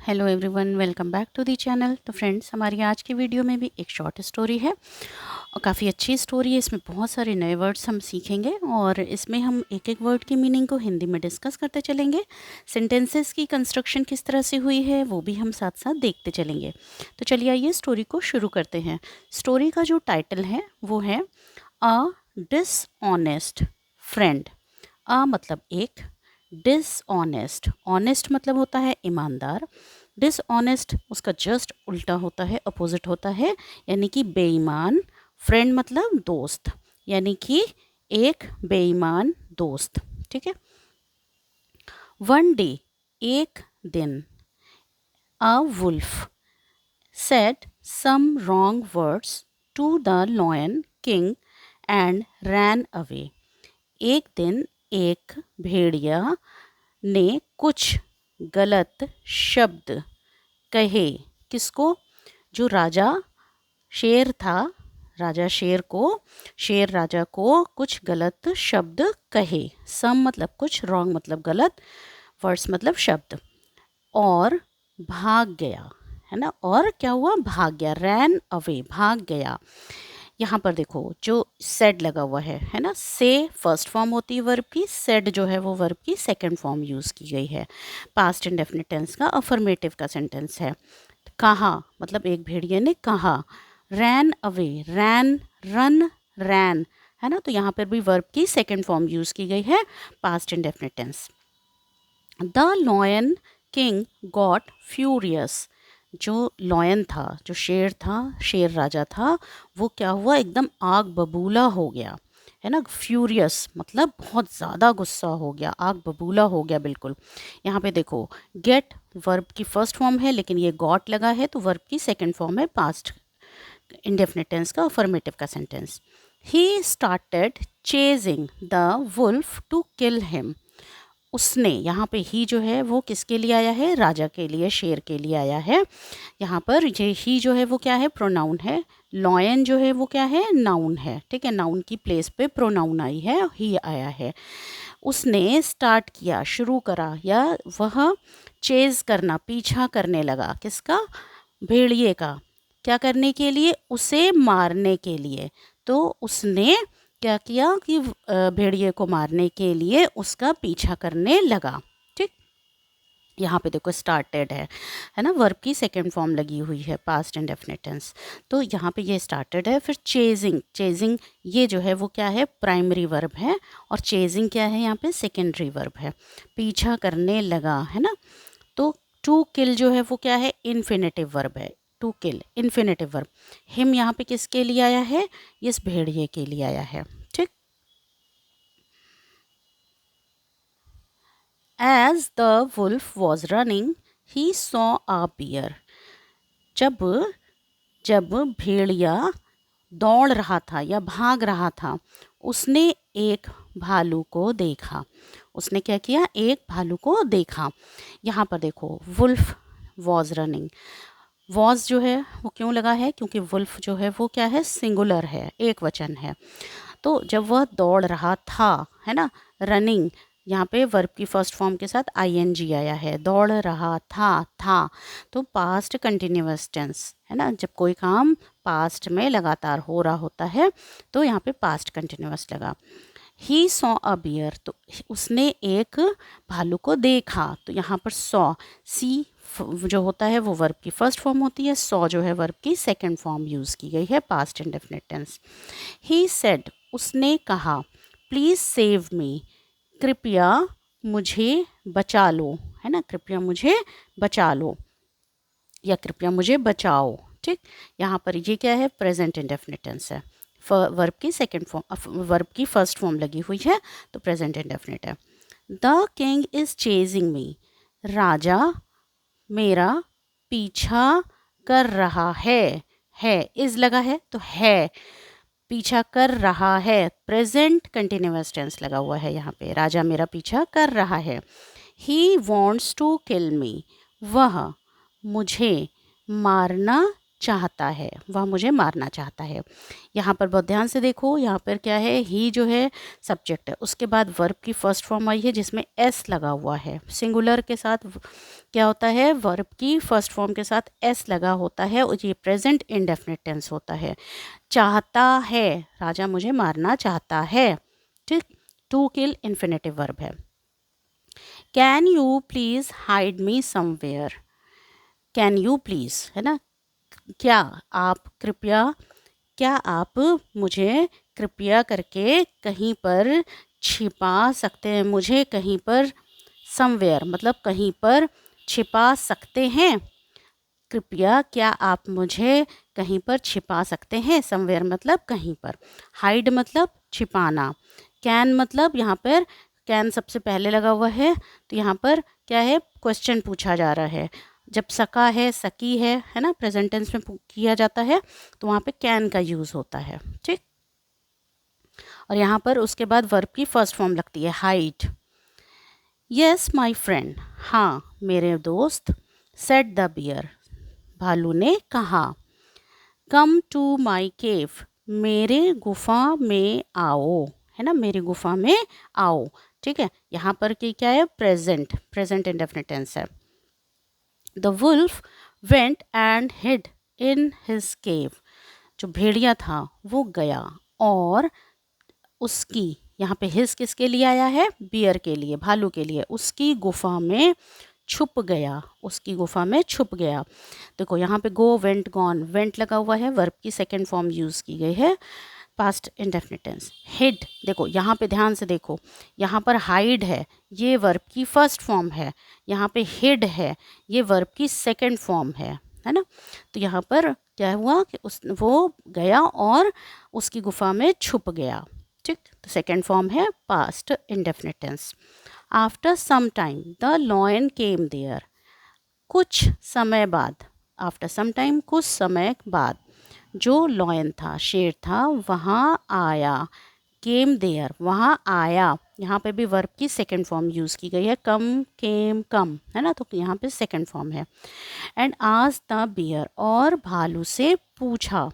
Hello everyone, welcome back to the channel. तो friends, हमारी आज की वीडियो में भी एक शॉर्ट स्टोरी है और काफ़ी अच्छी स्टोरी है। इसमें बहुत सारे नए वर्ड्स हम सीखेंगे और इसमें हम एक एक वर्ड की मीनिंग को हिंदी में डिस्कस करते चलेंगे। सेंटेंसेस की कंस्ट्रक्शन किस तरह से हुई है वो भी हम साथ साथ देखते चलेंगे। तो चलिए आइए स्टोरी को शुरू करते हैं। स्टोरी का जो टाइटल है वो है अ डिसऑनेस्ट फ्रेंड। अ मतलब एक, डिसऑनेस्ट, ऑनेस्ट मतलब होता है ईमानदार, डिसऑनेस्ट उसका जस्ट उल्टा होता है, अपोजिट होता है, यानी कि बेईमान। फ्रेंड मतलब दोस्त, यानी कि एक बेईमान दोस्त। ठीक है। वन डे, एक दिन, a wolf said some wrong words to the lion king and ran away. एक दिन एक भेड़िया ने कुछ गलत शब्द कहे। किसको? जो राजा शेर था, राजा शेर राजा को कुछ गलत शब्द कहे। सम मतलब कुछ, रॉन्ग मतलब गलत, वर्ड्स मतलब शब्द, और भाग गया। है ना। और क्या हुआ? भाग गया। रैन अवे, भाग गया। यहाँ पर देखो जो सेड लगा हुआ है ना। से फर्स्ट फॉर्म होती है वर्ब की, सेड जो है वो वर्ब की सेकंड फॉर्म यूज़ की गई है। पास्ट इंडेफिनिट टेंस का अफर्मेटिव का सेंटेंस है। कहा मतलब एक भेड़िए ने कहा। रैन अवे, रैन, रन, रैन, है ना। तो यहाँ पर भी वर्ब की सेकंड फॉर्म यूज़ की गई है, past indefinite tense. The lion king got furious. जो लॉयन था, जो शेर था, शेर राजा था, वो क्या हुआ? एकदम आग बबूला हो गया। है ना। फ्यूरियस मतलब बहुत ज़्यादा गुस्सा हो गया, आग बबूला हो गया बिल्कुल। यहाँ पे देखो गेट वर्ब की फर्स्ट फॉर्म है, लेकिन ये गॉट लगा है तो वर्ब की सेकंड फॉर्म है, पास्ट इंडेफिनिट टेंस का अफर्मेटिव का sentence. He started chasing the wolf to kill him. उसने, यहाँ पे ही जो है वो किसके लिए आया है? राजा के लिए, शेर के लिए आया है। यहाँ पर ये ही जो है वो क्या है? प्रोनाउन है। लॉयन जो है वो क्या है? नाउन है। ठीक है। नाउन की प्लेस पे प्रोनाउन आई है, ही आया है। उसने स्टार्ट किया, शुरू करा, या वह चेज करना, पीछा करने लगा। किसका? भेड़िए का। क्या करने के लिए? उसे मारने के लिए। तो उसने क्या किया कि भेड़िए को मारने के लिए उसका पीछा करने लगा। ठीक। यहाँ पे देखो स्टार्टेड है ना। वर्ब की सेकंड फॉर्म लगी हुई है, पास्ट इंडेफिनिट टेंस। तो यहाँ पे ये स्टार्टेड है। फिर चेजिंग, चेजिंग ये जो है वो क्या है? प्राइमरी वर्ब है, और चेजिंग क्या है? यहाँ पे सेकेंडरी वर्ब है। पीछा करने लगा, है ना। तो टू किल जो है वो क्या है? इन्फिनेटिव वर्ब है। To kill infinitive verb. Him यहाँ पे किसके लिए आया है? इस भेड़िए के लिए आया है। ठीक। As the wolf was running he saw a bear. जब जब भेड़िया दौड़ रहा था या भाग रहा था, उसने एक भालू को देखा। उसने क्या किया? एक भालू को देखा। यहाँ पर देखो वुल्फ वॉज रनिंग, वॉज जो है वो क्यों लगा है? क्योंकि वुल्फ जो है वो क्या है? सिंगुलर है, एक वचन है। तो जब वह दौड़ रहा था, है ना, रनिंग, यहाँ पे वर्ब की फर्स्ट फॉर्म के साथ आईएनजी आया है। दौड़ रहा था तो पास्ट कंटिन्यूअस टेंस, है ना। जब कोई काम पास्ट में लगातार हो रहा होता है तो यहाँ पे पास्ट कंटिन्यूअस लगा। ही सॉ अ बियर, तो उसने एक भालू को देखा। तो यहाँ पर सॉ, सी जो होता है वो वर्ब की फर्स्ट फॉर्म होती है, सॉ जो है वर्ब की सेकंड फॉर्म यूज़ की गई है, past indefinite tense. He said, उसने कहा, प्लीज़ सेव मी, कृपया मुझे बचा लो, है ना। कृपया मुझे बचा लो या कृपया मुझे बचाओ। ठीक। यहाँ पर ये क्या है? प्रेजेंट इंडेफिनिट टेंस है। वर्ब की सेकंड फॉर्म, वर्ब की फर्स्ट फॉर्म लगी हुई है तो प्रेजेंट इंडेफिनिट है। द किंग इज चेजिंग मी, राजा मेरा पीछा कर रहा है, इज लगा है तो है, पीछा कर रहा है, प्रेजेंट कंटिन्यूअस टेंस लगा हुआ है यहाँ पे। राजा मेरा पीछा कर रहा है। ही वॉन्ट्स टू किल मी, वह मुझे मारना चाहता है, वह मुझे मारना चाहता है। यहाँ पर बहुत ध्यान से देखो, यहाँ पर क्या है, ही जो है सब्जेक्ट है, उसके बाद वर्ब की फर्स्ट फॉर्म आई है जिसमें एस लगा हुआ है। सिंगुलर के साथ क्या होता है, वर्ब की फर्स्ट फॉर्म के साथ एस लगा होता है और ये प्रेजेंट इंडेफिनिट टेंस होता है। चाहता है, राजा मुझे मारना चाहता है। ठीक, टू किल इन्फिनेटिव वर्ब है। Can you please hide me somewhere, can you please है ना, क्या आप कृपया, क्या आप मुझे कृपया करके कहीं पर छिपा सकते हैं, मुझे कहीं पर, समवेयर मतलब कहीं पर छिपा सकते हैं। कृपया क्या आप मुझे कहीं पर छिपा सकते हैं, समवेयर मतलब कहीं पर, हाइड मतलब छिपाना, कैन मतलब यहाँ पर कैन सबसे पहले लगा हुआ है, तो यहाँ पर क्या है, क्वेश्चन पूछा जा रहा है। जब सका है, सकी है ना, प्रेजेंट टेंस में किया जाता है, तो वहाँ पे कैन का यूज़ होता है। ठीक, और यहाँ पर उसके बाद वर्ब की फर्स्ट फॉर्म लगती है हाइड। यस माई फ्रेंड, हाँ मेरे दोस्त, सेड द बियर, भालू ने कहा। कम टू माई केव, मेरे गुफा में आओ, है ना, मेरी गुफा में आओ। ठीक है, यहाँ पर क्या है, प्रेजेंट, प्रेजेंट इंडेफिनिट टेंस है। The wolf went and hid in his cave, जो भेड़िया था वो गया और उसकी, यहाँ पे हिज किसके लिए आया है, बियर के लिए, भालू के लिए, उसकी गुफा में छुप गया, उसकी गुफा में छुप गया। देखो यहाँ पे गो, वेंट, गॉन, वेंट लगा हुआ है, वर्ब की सेकेंड फॉर्म यूज़ की गई है, पास्ट इंडेफिनिट टेंस। हिड, देखो यहाँ पे ध्यान से देखो, यहाँ पर हाइड है, ये वर्ब की फर्स्ट फॉर्म है, यहाँ पे हिड है, ये वर्ब की सेकेंड फॉर्म है ना। तो यहाँ पर क्या हुआ कि वो गया और उसकी गुफा में छुप गया। ठीक, तो सेकेंड फॉर्म है past indefinite tense. After some time the lion came there, कुछ समय बाद, आफ्टर सम टाइम कुछ समय बाद, जो लॉयन था, शेर था, वहाँ आया, केम देयर वहाँ आया, यहाँ पे भी वर्ब की सेकेंड फॉर्म यूज़ की गई है, कम, केम, कम, है ना, तो यहाँ पे सेकेंड फॉर्म है। एंड आज द बियर, और भालू से पूछा,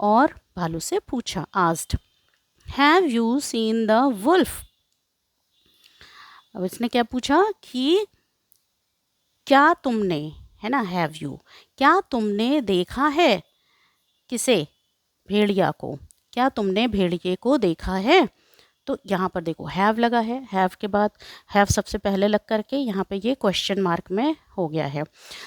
और भालू से पूछा, asked. Have you seen the wolf, अब इसने क्या पूछा कि क्या तुमने, है ना, हैव यू, क्या तुमने देखा है, किसे, भेड़िया को, क्या तुमने भेड़िए को देखा है। तो यहाँ पर देखो हैव लगा है, हैव के बाद, हैव सबसे पहले लग करके यहाँ पे ये क्वेश्चन मार्क में हो गया है।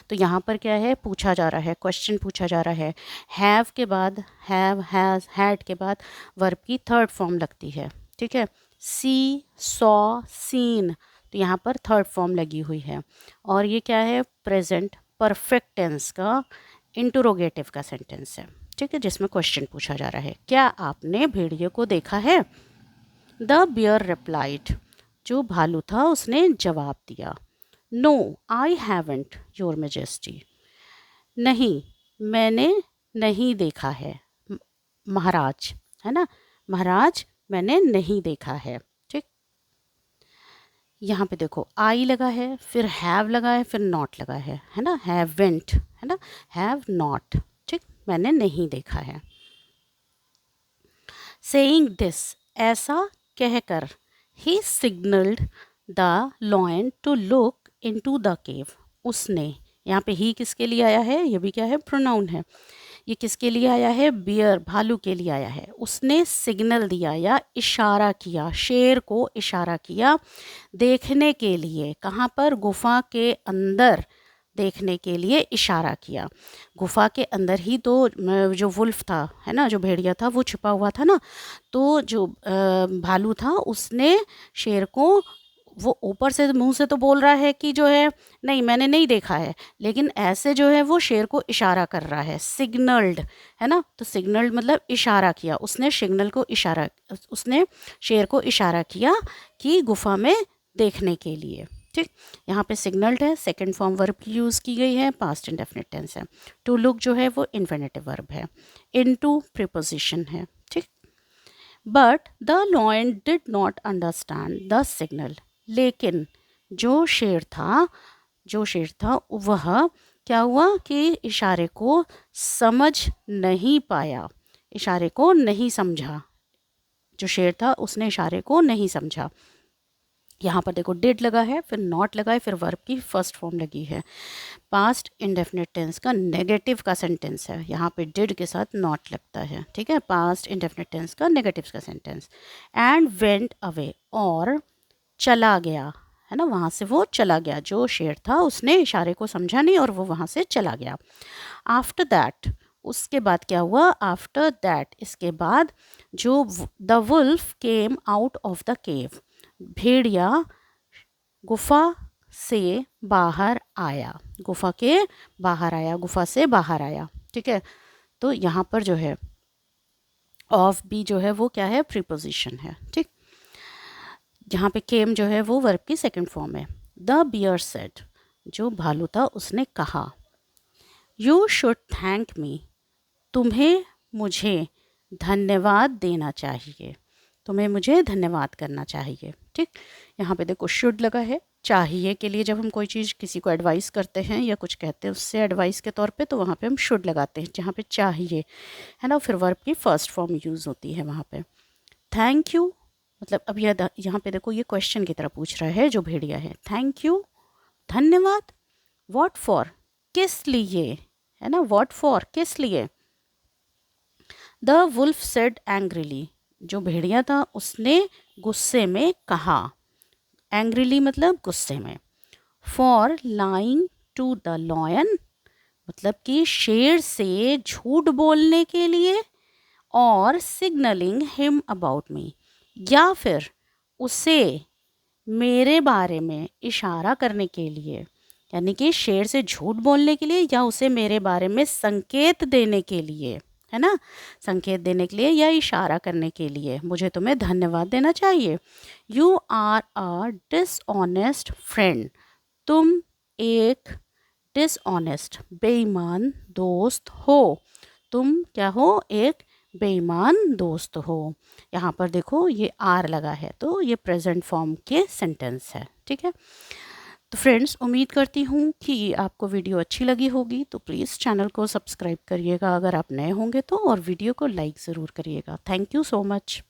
तो यहाँ पर क्या है, पूछा जा रहा है, क्वेश्चन पूछा जा रहा है। हैव के बाद, हैव, हैज़, हैड के बाद वर्ब की थर्ड फॉर्म लगती है। ठीक है, सी, सॉ, सीन, तो यहाँ पर थर्ड फॉर्म लगी हुई है। और ये क्या है, प्रेजेंट परफेक्ट टेंस का इंटरोगेटिव का सेंटेंस है। ठीक है, जिसमें क्वेश्चन पूछा जा रहा है, क्या आपने भेड़िए को देखा है। द बियर रिप्लाइड, जो भालू था उसने जवाब दिया। No I haven't your majesty, नहीं मैंने नहीं देखा है, महाराज, है ना, महाराज मैंने नहीं देखा है। ठीक, यहाँ पे देखो आई लगा है, फिर हैव लगा है, फिर नॉट लगा है ना, हैवेंट, है ना, हैव नॉट। ठीक, मैंने नहीं देखा है। सेइंग दिस, ऐसा कहकर, he signalled the lion to look into the cave, उसने, यहाँ पे ही किसके लिए आया है, ये भी क्या है, प्रोनाउन है, ये किसके लिए आया है, बियर, भालू के लिए आया है। उसने सिग्नल दिया या इशारा किया, शेर को इशारा किया देखने के लिए, कहाँ पर, गुफा के अंदर देखने के लिए इशारा किया। गुफा के अंदर ही तो जो वुल्फ था, है ना, जो भेड़िया था वो छुपा हुआ था ना, तो जो भालू था उसने शेर को, वो ऊपर से मुंह से तो बोल रहा है कि जो है नहीं मैंने नहीं देखा है, लेकिन ऐसे जो है वो शेर को इशारा कर रहा है, सिग्नल्ड, है ना, तो सिग्नल्ड मतलब इशारा किया, उसने सिग्नल को इशारा, उसने शेर को इशारा किया कि गुफा में देखने के लिए। ठीक, यहाँ पे सिग्नल्ड है, सेकंड फॉर्म वर्ब की यूज़ की गई है, पास्ट इंडेफिनिट टेंस है। टू लुक जो है वो इन्फिनेटिव वर्ब है, इनटू प्रीपोजिशन है। ठीक, but the lion did not understand the signal, लेकिन जो शेर था, जो शेर था वह क्या हुआ कि इशारे को समझ नहीं पाया, इशारे को नहीं समझा, जो शेर था उसने इशारे को नहीं समझा। यहाँ पर देखो डिड लगा है, फिर नॉट लगा है, फिर वर्ब की फर्स्ट फॉर्म लगी है। पास्ट इंडेफिनिट टेंस का नेगेटिव का सेंटेंस है, यहाँ पे डिड के साथ नॉट लगता है, ठीक है। पास्ट इंडेफिनिट टेंस का नेगेटिव का सेंटेंस। एंड वेंट अवे, और चला गया, है ना, वहाँ से वो चला गया, जो शेर था उसने इशारे को समझा नहीं और वो वहाँ से चला गया। आफ्टर दैट, उसके बाद क्या हुआ, आफ्टर दैट इसके बाद, जो the wolf came out of the cave, भेड़िया गुफा से बाहर आया, गुफा के बाहर आया, गुफा से बाहर आया, ठीक है। तो यहाँ पर जो है ऑफ भी जो है वो क्या है, प्रीपोजिशन है, ठीक। जहाँ पे केम जो है वो वर्ब की सेकंड फॉर्म है। द बियर सेड, जो भालू था उसने कहा, यू शुड थैंक मी, तुम्हें मुझे धन्यवाद देना चाहिए, तुम्हें मुझे धन्यवाद करना चाहिए, ठीक। यहाँ पे देखो शुड लगा है, चाहिए के लिए जब हम कोई चीज़ किसी को एडवाइस करते हैं या कुछ कहते हैं उससे एडवाइस के तौर पे, तो वहाँ पे हम शुड लगाते हैं, जहाँ पे चाहिए, है ना, फिर वर्ब की फर्स्ट फॉर्म यूज़ होती है वहाँ पे। थैंक यू, मतलब अब यह यहाँ पे देखो ये क्वेश्चन की तरह पूछ रहा है जो भेड़िया है, थैंक यू, धन्यवाद। वॉट फॉर, किस लिए, है ना, वॉट फॉर किस लिए। द वुल्फ सेड एंग्रीली, जो भेड़िया था उसने गुस्से में कहा, एंग्रीली मतलब गुस्से में। For lying to the lion, मतलब कि शेर से झूठ बोलने के लिए। और सिग्नलिंग हिम अबाउट मी, या फिर उसे मेरे बारे में इशारा करने के लिए, यानी कि शेर से झूठ बोलने के लिए या उसे मेरे बारे में संकेत देने के लिए, है ना, संकेत देने के लिए या इशारा करने के लिए मुझे तुम्हें धन्यवाद देना चाहिए। You are a dishonest friend, तुम एक डिसऑनेस्ट बेईमान दोस्त हो, तुम क्या हो, एक बेईमान दोस्त हो। यहाँ पर देखो ये आर लगा है तो ये प्रेजेंट फॉर्म के सेंटेंस है, ठीक है। तो फ्रेंड्स उम्मीद करती हूँ कि आपको वीडियो अच्छी लगी होगी, तो प्लीज़ चैनल को सब्सक्राइब करिएगा अगर आप नए होंगे तो, और वीडियो को लाइक ज़रूर करिएगा। Thank you so much.